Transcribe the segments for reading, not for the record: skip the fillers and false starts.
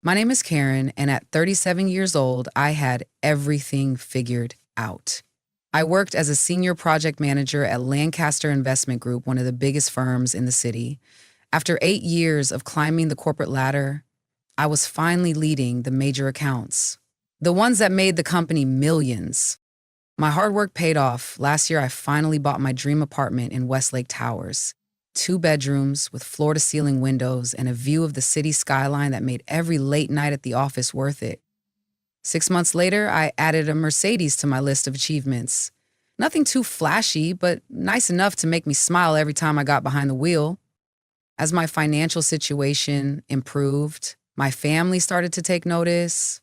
My name is Karen, and at 37 years old, I had everything figured out. I worked as a senior project manager at Lancaster Investment Group, one of the biggest firms in the city. After 8 years of climbing the corporate ladder, I was finally leading the major accounts, the ones that made the company millions. My hard work paid off. Last year, I finally bought my dream apartment in Westlake Towers. 2 bedrooms with floor-to-ceiling windows and a view of the city skyline that made every late night at the office worth it. 6 months later, I added a Mercedes to my list of achievements. Nothing too flashy, but nice enough to make me smile every time I got behind the wheel. As my financial situation improved, my family started to take notice.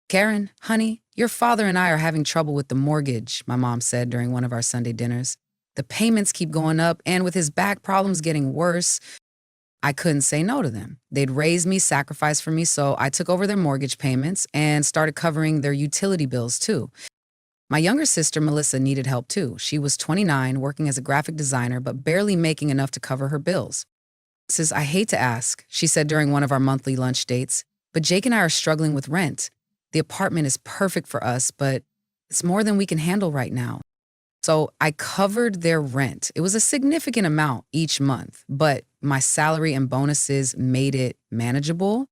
"Karen, honey, your father and I are having trouble with the mortgage," my mom said during one of our Sunday dinners. "The payments keep going up, and with his back problems getting worse, I couldn't say no to them. They'd raised me, sacrificed for me, so I took over their mortgage payments and started covering their utility bills too. My younger sister, Melissa, needed help too. She was 29, working as a graphic designer, but barely making enough to cover her bills. "Sis, I hate to ask," she said during one of our monthly lunch dates, "but Jake and I are struggling with rent. The apartment is perfect for us, but it's more than we can handle right now." So I covered their rent. It was a significant amount each month, but my salary and bonuses made it manageable.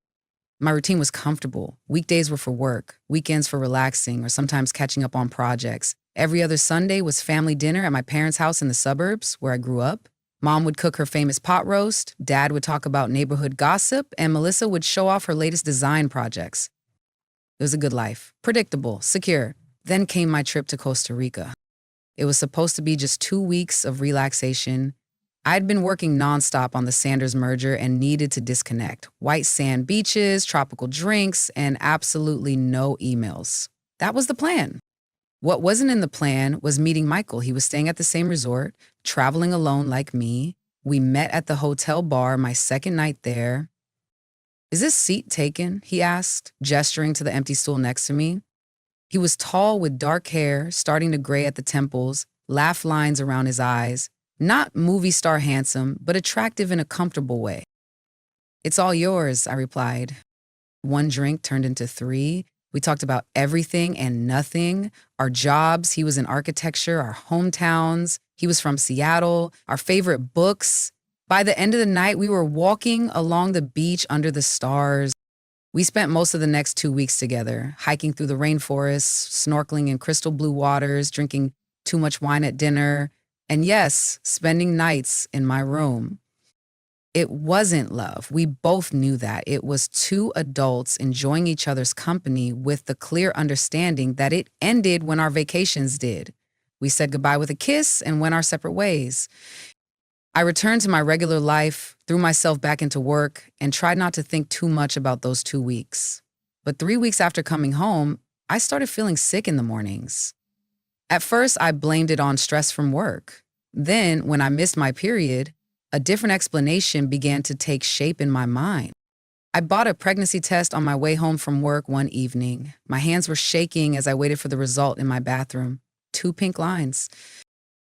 My routine was comfortable. Weekdays were for work, weekends for relaxing or sometimes catching up on projects. Every other Sunday was family dinner at my parents' house in the suburbs where I grew up. Mom would cook her famous pot roast, Dad would talk about neighborhood gossip, and Melissa would show off her latest design projects. It was a good life, predictable, secure. Then came my trip to Costa Rica. It was supposed to be just 2 weeks of relaxation. I'd been working nonstop on the Sanders merger and needed to disconnect. White sand beaches, tropical drinks, and absolutely no emails. That was the plan. What wasn't in the plan was meeting Michael. He was staying at the same resort, traveling alone like me. We met at the hotel bar my second night there. "Is this seat taken?" he asked, gesturing to the empty stool next to me. He was tall with dark hair, starting to gray at the temples, laugh lines around his eyes. Not movie star handsome, but attractive in a comfortable way. "It's all yours," I replied. One drink turned into 3. We talked about everything and nothing. Our jobs, he was in architecture, our hometowns. He was from Seattle, our favorite books. By the end of the night, we were walking along the beach under the stars. We spent most of the next 2 weeks together, hiking through the rainforest, snorkeling in crystal blue waters, drinking too much wine at dinner, and yes, spending nights in my room. It wasn't love. We both knew that. It was 2 adults enjoying each other's company with the clear understanding that it ended when our vacations did. We said goodbye with a kiss and went our separate ways. I returned to my regular life, threw myself back into work, and tried not to think too much about those 2 weeks. But 3 weeks after coming home, I started feeling sick in the mornings. At first, I blamed it on stress from work. Then, when I missed my period, a different explanation began to take shape in my mind. I bought a pregnancy test on my way home from work one evening. My hands were shaking as I waited for the result in my bathroom. 2 pink lines.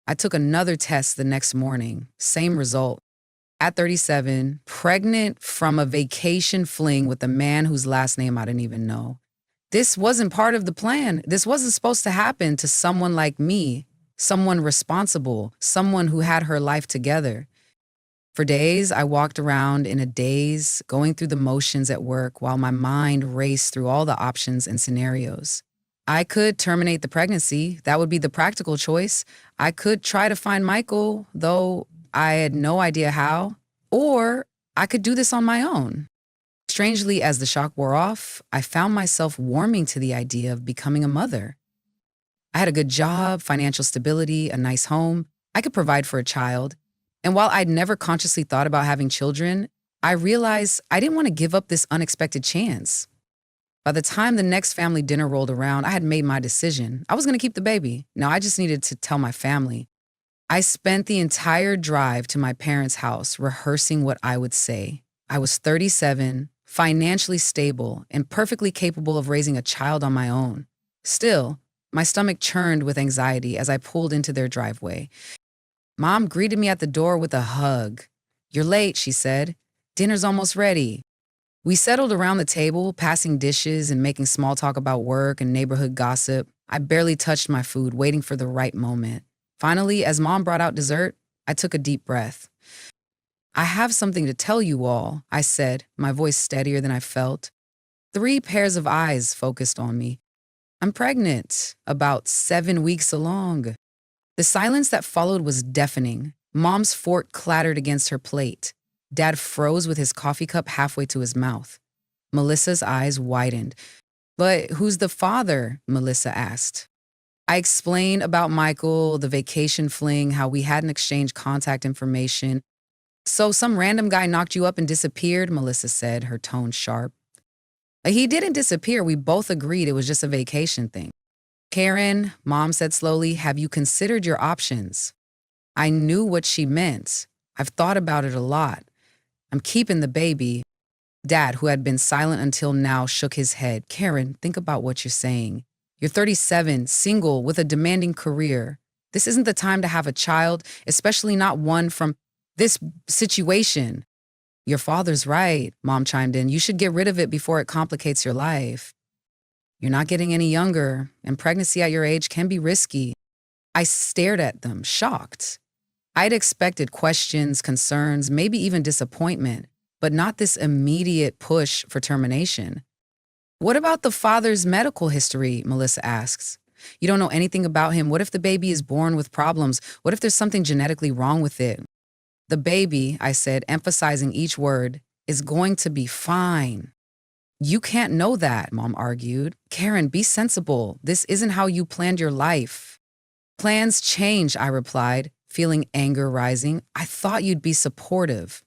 I took another test the next morning. Same result. At 37, pregnant from a vacation fling with a man whose last name I didn't even know. This wasn't part of the plan. This wasn't supposed to happen to someone like me, someone responsible, someone who had her life together. For days, I walked around in a daze, going through the motions at work while my mind raced through all the options and scenarios. I could terminate the pregnancy. That would be the practical choice. I could try to find Michael, though I had no idea how. Or I could do this on my own. Strangely, as the shock wore off, I found myself warming to the idea of becoming a mother. I had a good job, financial stability, a nice home. I could provide for a child. And while I'd never consciously thought about having children, I realized I didn't want to give up this unexpected chance. By the time the next family dinner rolled around, I had made my decision. I was going to keep the baby. Now I just needed to tell my family. I spent the entire drive to my parents' house rehearsing what I would say. I was 37, financially stable, and perfectly capable of raising a child on my own. Still, my stomach churned with anxiety as I pulled into their driveway. Mom greeted me at the door with a hug. "You're late," she said. "Dinner's almost ready." We settled around the table, passing dishes and making small talk about work and neighborhood gossip. I barely touched my food, waiting for the right moment. Finally, as Mom brought out dessert, I took a deep breath. I have something to tell you all, I said, my voice steadier than I felt. 3 pairs of eyes focused on me. I'm pregnant, about 7 weeks along. The silence that followed was deafening. Mom's fork clattered against her plate. Dad froze with his coffee cup halfway to his mouth. Melissa's eyes widened. But who's the father? Melissa asked. I explained about Michael, the vacation fling, how we hadn't exchanged contact information. So some random guy knocked you up and disappeared, Melissa said, her tone sharp. He didn't disappear. We both agreed it was just a vacation thing. Karen, Mom said slowly, have you considered your options? I knew what she meant. I've thought about it a lot. I'm keeping the baby. Dad, who had been silent until now, shook his head. Karen, think about what you're saying. You're 37, single, with a demanding career. This isn't the time to have a child, especially not one from this situation. Your father's right, Mom chimed in. You should get rid of it before it complicates your life. You're not getting any younger, and pregnancy at your age can be risky. I stared at them, shocked. I'd expected questions, concerns, maybe even disappointment, but not this immediate push for termination. What about the father's medical history? Melissa asks. You don't know anything about him. What if the baby is born with problems? What if there's something genetically wrong with it? The baby, I said, emphasizing each word, is going to be fine. You can't know that, Mom argued. Karen, be sensible. This isn't how you planned your life. Plans change, I replied, feeling anger rising. I thought you'd be supportive.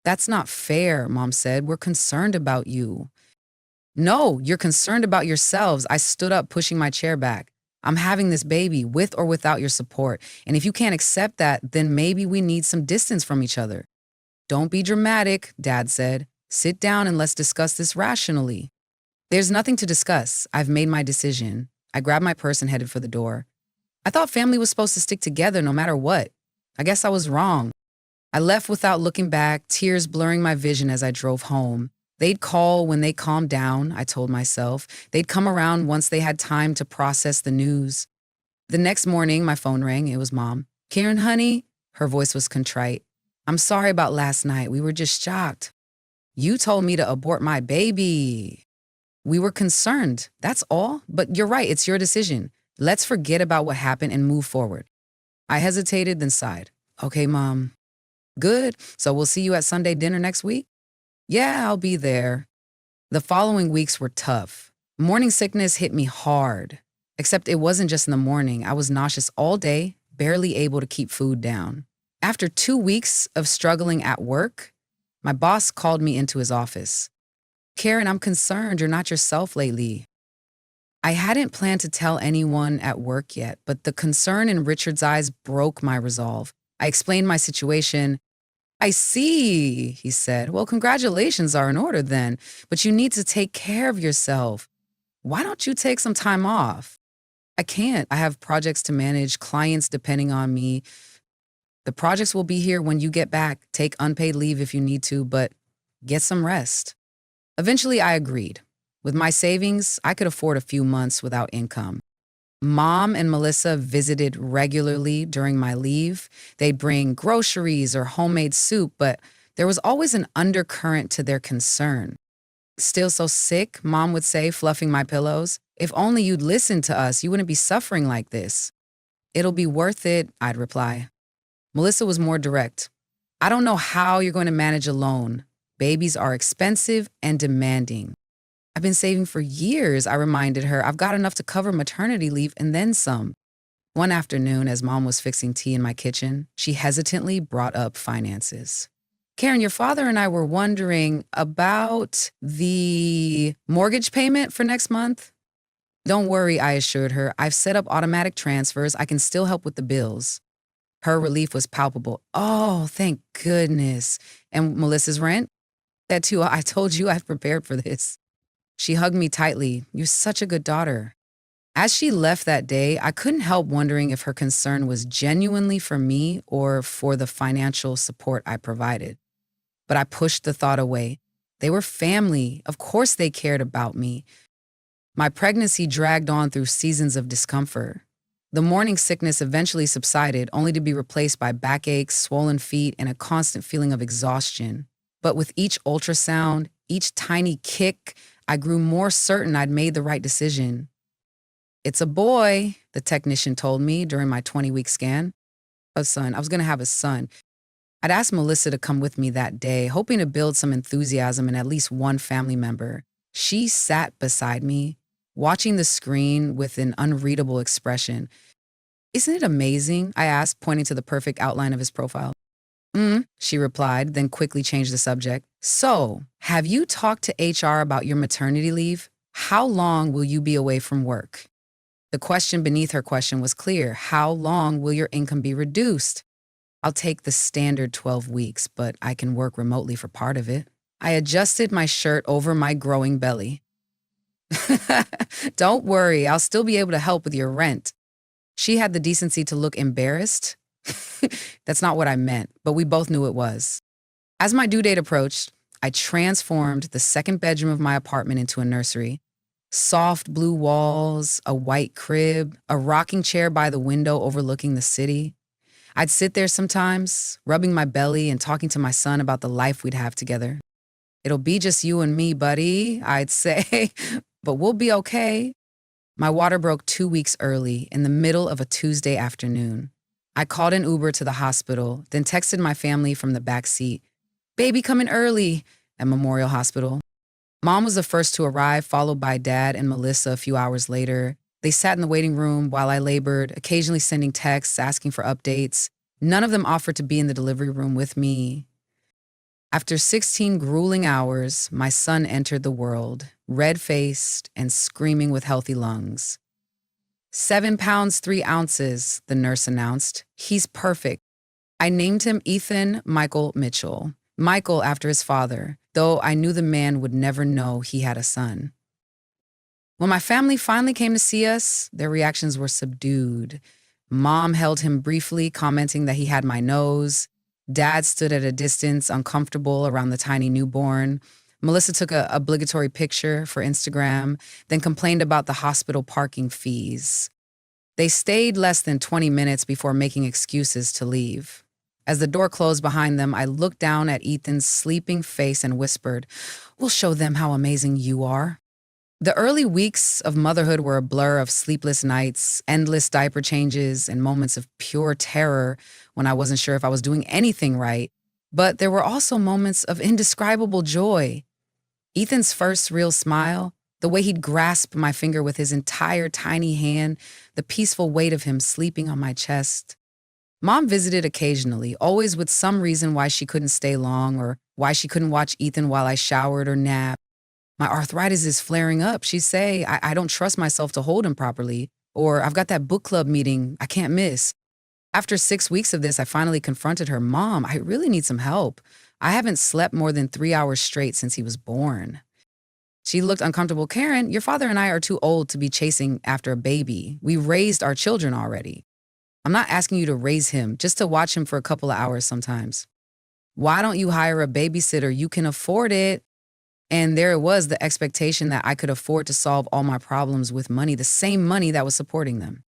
That's not fair, Mom said. We're concerned about you. No, you're concerned about yourselves. I stood up, pushing my chair back. I'm having this baby, with or without your support. And if you can't accept that, then maybe we need some distance from each other. Don't be dramatic, Dad said. Sit down and let's discuss this rationally. There's nothing to discuss. I've made my decision. I grabbed my purse and headed for the door. I thought family was supposed to stick together no matter what. I guess I was wrong. I left without looking back, tears blurring my vision as I drove home. They'd call when they calmed down, I told myself. They'd come around once they had time to process the news. The next morning, my phone rang. It was Mom. Karen, honey? Her voice was contrite. I'm sorry about last night. We were just shocked. You told me to abort my baby. We were concerned, that's all. But you're right, it's your decision. Let's forget about what happened and move forward. I hesitated, then sighed. Okay, Mom. Good. So we'll see you at Sunday dinner next week? Yeah, I'll be there. The following weeks were tough. Morning sickness hit me hard. Except it wasn't just in the morning. I was nauseous all day, barely able to keep food down. After 2 weeks of struggling at work, my boss called me into his office. Karen, I'm concerned you're not yourself lately. I hadn't planned to tell anyone at work yet, but the concern in Richard's eyes broke my resolve. I explained my situation. I see, he said. Well, congratulations are in order then, but you need to take care of yourself. Why don't you take some time off? I can't. I have projects to manage, clients depending on me. The projects will be here when you get back. Take unpaid leave if you need to, but get some rest. Eventually, I agreed. With my savings, I could afford a few months without income. Mom and Melissa visited regularly during my leave. They'd bring groceries or homemade soup, but there was always an undercurrent to their concern. Still so sick, Mom would say, fluffing my pillows. If only you'd listen to us, you wouldn't be suffering like this. It'll be worth it, I'd reply. Melissa was more direct. I don't know how you're going to manage alone. Babies are expensive and demanding. I've been saving for years, I reminded her. I've got enough to cover maternity leave and then some. One afternoon, as Mom was fixing tea in my kitchen, she hesitantly brought up finances. Karen, your father and I were wondering about the mortgage payment for next month. Don't worry, I assured her. I've set up automatic transfers. I can still help with the bills. Her relief was palpable. Oh, thank goodness. And Melissa's rent? That too, I told you I've prepared for this. She hugged me tightly. You're such a good daughter. As she left that day, I couldn't help wondering if her concern was genuinely for me or for the financial support I provided. But I pushed the thought away. They were family. Of course they cared about me. My pregnancy dragged on through seasons of discomfort. The morning sickness eventually subsided, only to be replaced by backaches, swollen feet, and a constant feeling of exhaustion. But with each ultrasound, each tiny kick, I grew more certain I'd made the right decision. "It's a boy," the technician told me during my 20-week scan. A son. I was going to have a son. I'd asked Melissa to come with me that day, hoping to build some enthusiasm in at least one family member. She sat beside me, watching the screen with an unreadable expression. "Isn't it amazing?" I asked, pointing to the perfect outline of his profile. She replied, then quickly changed the subject. "So, have you talked to HR about your maternity leave? How long will you be away from work?" The question beneath her question was clear. How long will your income be reduced? "I'll take the standard 12 weeks, but I can work remotely for part of it." I adjusted my shirt over my growing belly. "Don't worry, I'll still be able to help with your rent." She had the decency to look embarrassed. That's not what I meant, but we both knew it was. As my due date approached, I transformed the second bedroom of my apartment into a nursery. Soft blue walls, a white crib, a rocking chair by the window overlooking the city. I'd sit there sometimes, rubbing my belly and talking to my son about the life we'd have together. "It'll be just you and me, buddy," I'd say, "but we'll be okay." My water broke 2 weeks early in the middle of a Tuesday afternoon. I called an Uber to the hospital, then texted my family from the back seat. "Baby coming early," at Memorial Hospital. Mom was the first to arrive, followed by Dad and Melissa a few hours later. They sat in the waiting room while I labored, occasionally sending texts, asking for updates. None of them offered to be in the delivery room with me. After 16 grueling hours, my son entered the world, red-faced and screaming with healthy lungs. 7 pounds, 3 ounces, the nurse announced. "He's perfect." I named him Ethan Michael Mitchell, Michael after his father, though I knew the man would never know he had a son. When my family finally came to see us, their reactions were subdued. Mom held him briefly, commenting that he had my nose. Dad stood at a distance, uncomfortable around the tiny newborn. Melissa took an obligatory picture for Instagram, then complained about the hospital parking fees. They stayed less than 20 minutes before making excuses to leave. As the door closed behind them, I looked down at Ethan's sleeping face and whispered, "We'll show them how amazing you are." The early weeks of motherhood were a blur of sleepless nights, endless diaper changes, and moments of pure terror when I wasn't sure if I was doing anything right. But there were also moments of indescribable joy. Ethan's first real smile, the way he'd grasp my finger with his entire tiny hand, the peaceful weight of him sleeping on my chest. Mom visited occasionally, always with some reason why she couldn't stay long or why she couldn't watch Ethan while I showered or napped. "My arthritis is flaring up," she'd say. I don't trust myself to hold him properly. Or, "I've got that book club meeting I can't miss." After 6 weeks of this, I finally confronted her. "Mom, I really need some help. I haven't slept more than 3 hours straight since he was born." She looked uncomfortable. "Karen, your father and I are too old to be chasing after a baby. We raised our children already. I'm not asking you to raise him, just to watch him for a couple of hours sometimes. Why don't you hire a babysitter? You can afford it." And there it was, the expectation that I could afford to solve all my problems with money, the same money that was supporting them.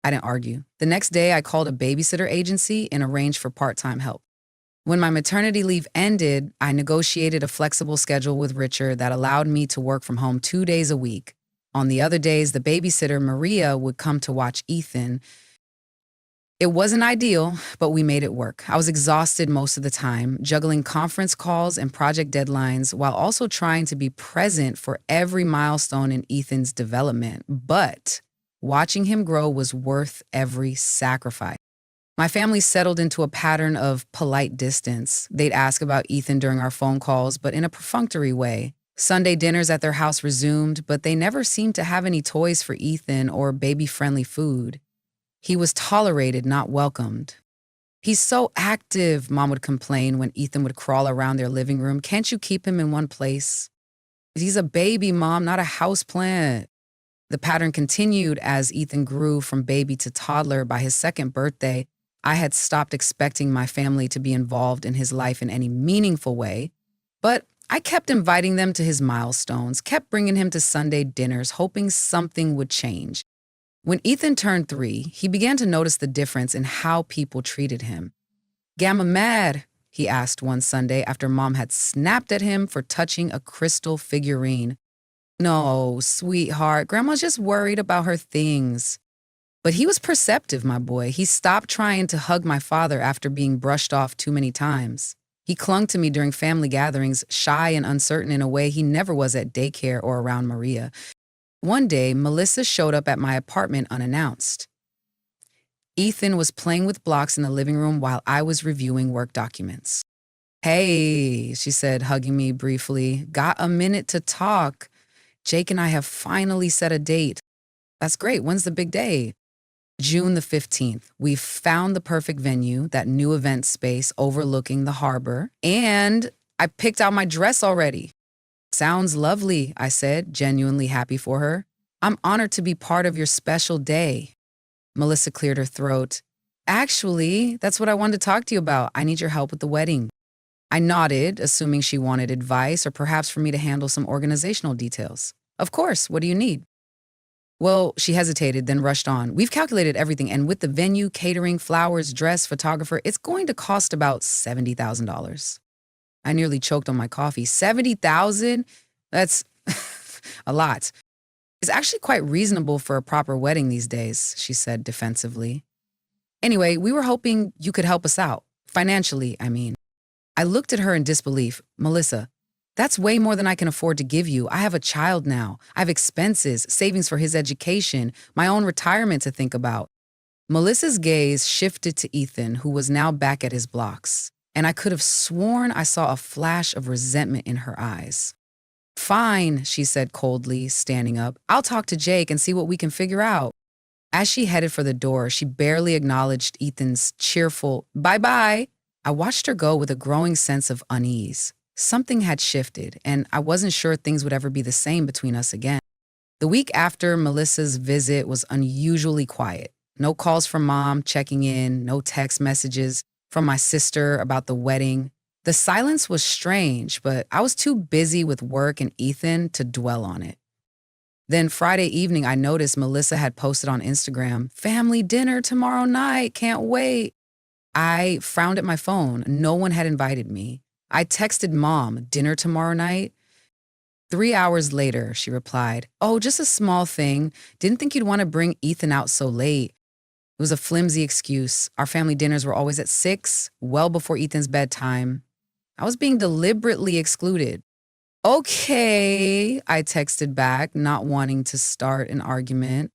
I didn't argue. The next day, I called a babysitter agency and arranged for part-time help. When my maternity leave ended, I negotiated a flexible schedule with Richard that allowed me to work from home 2 days a week. On the other days, the babysitter, Maria, would come to watch Ethan. It wasn't ideal, but we made it work. I was exhausted most of the time, juggling conference calls and project deadlines while also trying to be present for every milestone in Ethan's development. But watching him grow was worth every sacrifice. My family settled into a pattern of polite distance. They'd ask about Ethan during our phone calls, but in a perfunctory way. Sunday dinners at their house resumed, but they never seemed to have any toys for Ethan or baby-friendly food. He was tolerated, not welcomed. "He's so active," Mom would complain when Ethan would crawl around their living room. "Can't you keep him in one place?" "He's a baby, Mom, not a houseplant." The pattern continued as Ethan grew from baby to toddler. By his second birthday, I had stopped expecting my family to be involved in his life in any meaningful way, but I kept inviting them to his milestones, kept bringing him to Sunday dinners, hoping something would change. When Ethan turned 3, he began to notice the difference in how people treated him. "Gamma mad?" he asked one Sunday after Mom had snapped at him for touching a crystal figurine. "No, sweetheart, Grandma's just worried about her things." But he was perceptive, my boy. He stopped trying to hug my father after being brushed off too many times. He clung to me during family gatherings, shy and uncertain in a way he never was at daycare or around Maria. One day, Melissa showed up at my apartment unannounced. Ethan was playing with blocks in the living room while I was reviewing work documents. "Hey," she said, hugging me briefly. "Got a minute to talk? Jake and I have finally set a date." "That's great. When's the big day?" "June the 15th. We've found the perfect venue, that new event space overlooking the harbor, and I picked out my dress already." "Sounds lovely," I said, genuinely happy for her. "I'm honored to be part of your special day." Melissa cleared her throat. "Actually, that's what I wanted to talk to you about. I need your help with the wedding." I nodded, assuming she wanted advice or perhaps for me to handle some organizational details. "Of course, what do you need?" "Well," she hesitated, then rushed on. "We've calculated everything, and with the venue, catering, flowers, dress, photographer, it's going to cost about $70,000. I nearly choked on my coffee. $70,000? That's a lot. "It's actually quite reasonable for a proper wedding these days," she said defensively. "Anyway, we were hoping you could help us out. Financially, I mean." I looked at her in disbelief. "Melissa, that's way more than I can afford to give you. I have a child now. I have expenses, savings for his education, my own retirement to think about." Melissa's gaze shifted to Ethan, who was now back at his blocks, and I could have sworn I saw a flash of resentment in her eyes. "Fine," she said coldly, standing up. "I'll talk to Jake and see what we can figure out." As she headed for the door, she barely acknowledged Ethan's cheerful "bye-bye." I watched her go with a growing sense of unease. Something had shifted, and I wasn't sure things would ever be the same between us again. The week after Melissa's visit was unusually quiet. No calls from Mom checking in, no text messages from my sister about the wedding. The silence was strange, but I was too busy with work and Ethan to dwell on it. Then Friday evening, I noticed Melissa had posted on Instagram, "Family dinner tomorrow night, can't wait." I frowned at my phone. No one had invited me. I texted Mom, "Dinner tomorrow night?" 3 hours later, she replied, "Oh, just a small thing. Didn't think you'd want to bring Ethan out so late." It was a flimsy excuse. Our family dinners were always at 6, well before Ethan's bedtime. I was being deliberately excluded. "Okay," I texted back, not wanting to start an argument.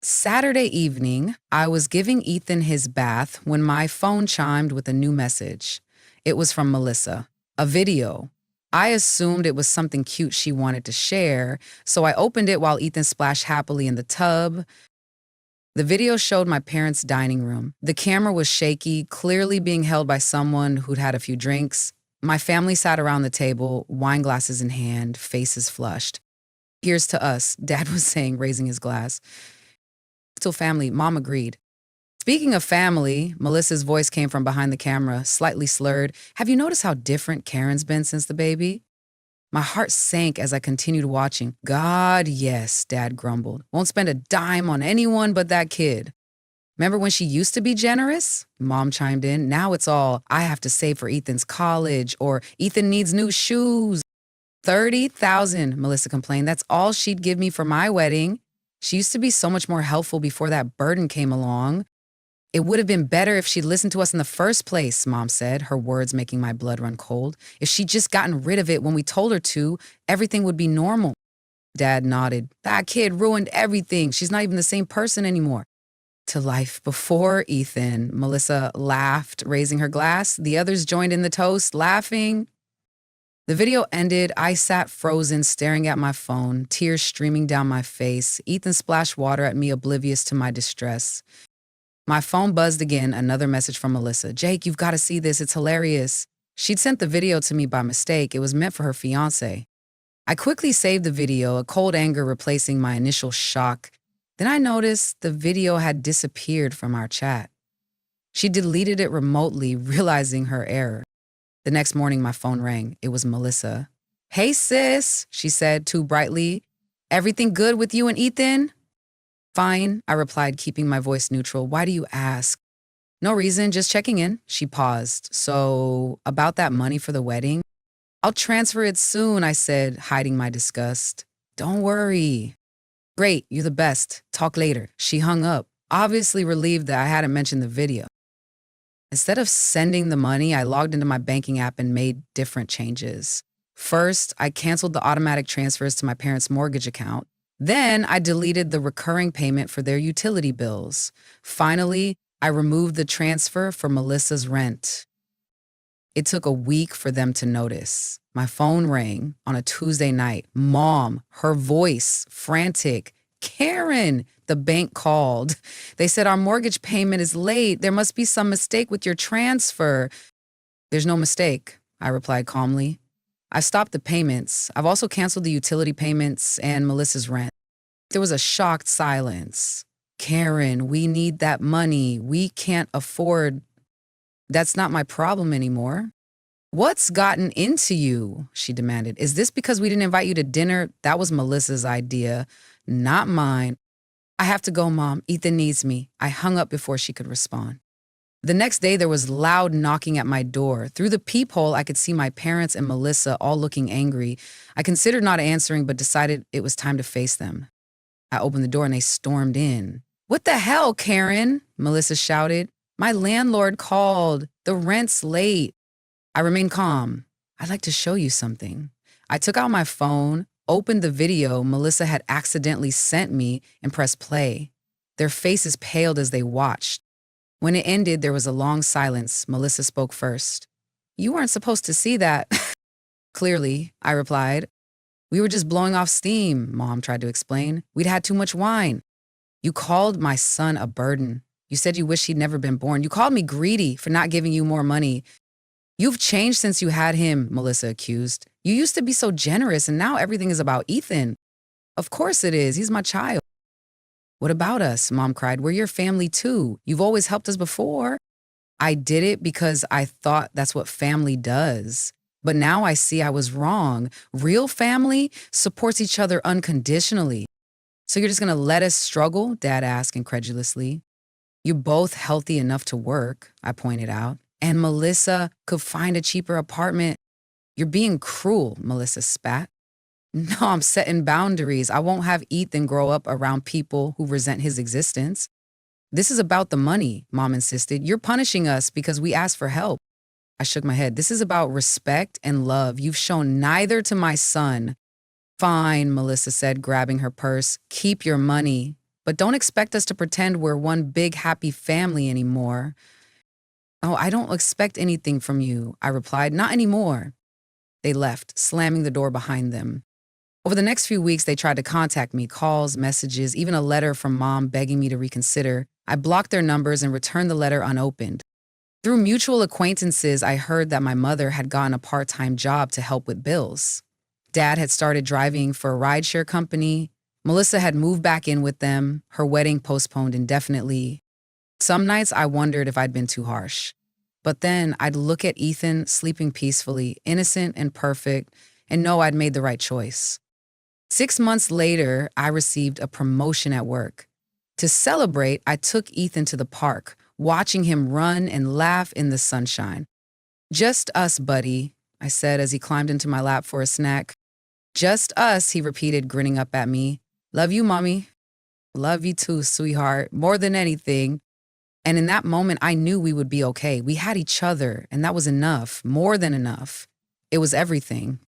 Saturday evening, I was giving Ethan his bath when my phone chimed with a new message. It was from Melissa, a video. I assumed it was something cute she wanted to share, so I opened it while Ethan splashed happily in the tub. The video showed my parents' dining room. The camera was shaky, clearly being held by someone who'd had a few drinks. My family sat around the table, wine glasses in hand, faces flushed. "Here's to us," Dad was saying, raising his glass. "Still family," Mom agreed. "Speaking of family," Melissa's voice came from behind the camera, slightly slurred. "Have you noticed how different Karen's been since the baby?" My heart sank as I continued watching. "God, yes," Dad grumbled. "Won't spend a dime on anyone but that kid." "Remember when she used to be generous?" Mom chimed in. "Now it's all, I have to save for Ethan's college," or "Ethan needs new shoes." $30,000, Melissa complained. "That's all she'd give me for my wedding. She used to be so much more helpful before that burden came along." "It would have been better if she'd listened to us in the first place," Mom said, her words making my blood run cold. "If she'd just gotten rid of it when we told her to, everything would be normal." Dad nodded. "That kid ruined everything. She's not even the same person anymore." "To life before Ethan," Melissa laughed, raising her glass. The others joined in the toast, laughing. The video ended. I sat frozen, staring at my phone, tears streaming down my face. Ethan splashed water at me, oblivious to my distress. My phone buzzed again, another message from Melissa. "Jake, you've got to see this. It's hilarious." She'd sent the video to me by mistake. It was meant for her fiancé. I quickly saved the video, a cold anger replacing my initial shock. Then I noticed the video had disappeared from our chat. She deleted it remotely, realizing her error. The next morning, my phone rang. It was Melissa. Hey, sis, she said too brightly. Everything good with you and Ethan? Fine, I replied, keeping my voice neutral. Why do you ask? No reason, just checking in. She paused. So, about that money for the wedding? I'll transfer it soon, I said, hiding my disgust. Don't worry. Great, you're the best. Talk later. She hung up, obviously relieved that I hadn't mentioned the video. Instead of sending the money, I logged into my banking app and made different changes. First, I canceled the automatic transfers to my parents' mortgage account. Then, I deleted the recurring payment for their utility bills. Finally, I removed the transfer for Melissa's rent. It took a week for them to notice. My phone rang on a Tuesday night. Mom, her voice, frantic. Karen, the bank called. They said, our mortgage payment is late. There must be some mistake with your transfer. There's no mistake, I replied calmly. I've stopped the payments. I've also canceled the utility payments and Melissa's rent. There was a shocked silence. Karen, we need that money. We can't afford. That's not my problem anymore. What's gotten into you? She demanded. Is this because we didn't invite you to dinner? That was Melissa's idea, not mine. I have to go, Mom. Ethan needs me. I hung up before she could respond. The next day, there was loud knocking at my door. Through the peephole, I could see my parents and Melissa all looking angry. I considered not answering, but decided it was time to face them. I opened the door and they stormed in. What the hell, Karen? Melissa shouted. My landlord called. The rent's late. I remained calm. I'd like to show you something. I took out my phone, opened the video Melissa had accidentally sent me, and pressed play. Their faces paled as they watched. When it ended, there was a long silence. Melissa spoke first. You weren't supposed to see that. Clearly, I replied. We were just blowing off steam, Mom tried to explain. We'd had too much wine. You called my son a burden. You said you wish he'd never been born. You called me greedy for not giving you more money. You've changed since you had him, Melissa accused. You used to be so generous, and now everything is about Ethan. Of course it is. He's my child. What about us? Mom cried. We're your family too. You've always helped us before. I did it because I thought that's what family does. But now I see I was wrong. Real family supports each other unconditionally. So you're just going to let us struggle? Dad asked incredulously. You're both healthy enough to work, I pointed out. And Melissa could find a cheaper apartment. You're being cruel, Melissa spat. No, I'm setting boundaries. I won't have Ethan grow up around people who resent his existence. This is about the money, Mom insisted. You're punishing us because we asked for help. I shook my head. This is about respect and love. You've shown neither to my son. Fine, Melissa said, grabbing her purse. Keep your money. But don't expect us to pretend we're one big happy family anymore. Oh, I don't expect anything from you, I replied. Not anymore. They left, slamming the door behind them. Over the next few weeks, they tried to contact me, calls, messages, even a letter from Mom begging me to reconsider. I blocked their numbers and returned the letter unopened. Through mutual acquaintances, I heard that my mother had gotten a part-time job to help with bills. Dad had started driving for a rideshare company. Melissa had moved back in with them, her wedding postponed indefinitely. Some nights I wondered if I'd been too harsh. But then I'd look at Ethan sleeping peacefully, innocent and perfect, and know I'd made the right choice. 6 months later, I received a promotion at work. To celebrate, I took Ethan to the park, watching him run and laugh in the sunshine. Just us, buddy, I said as he climbed into my lap for a snack. Just us, he repeated, grinning up at me. Love you, Mommy. Love you too, sweetheart, more than anything. And in that moment, I knew we would be okay. We had each other, and that was enough, more than enough. It was everything.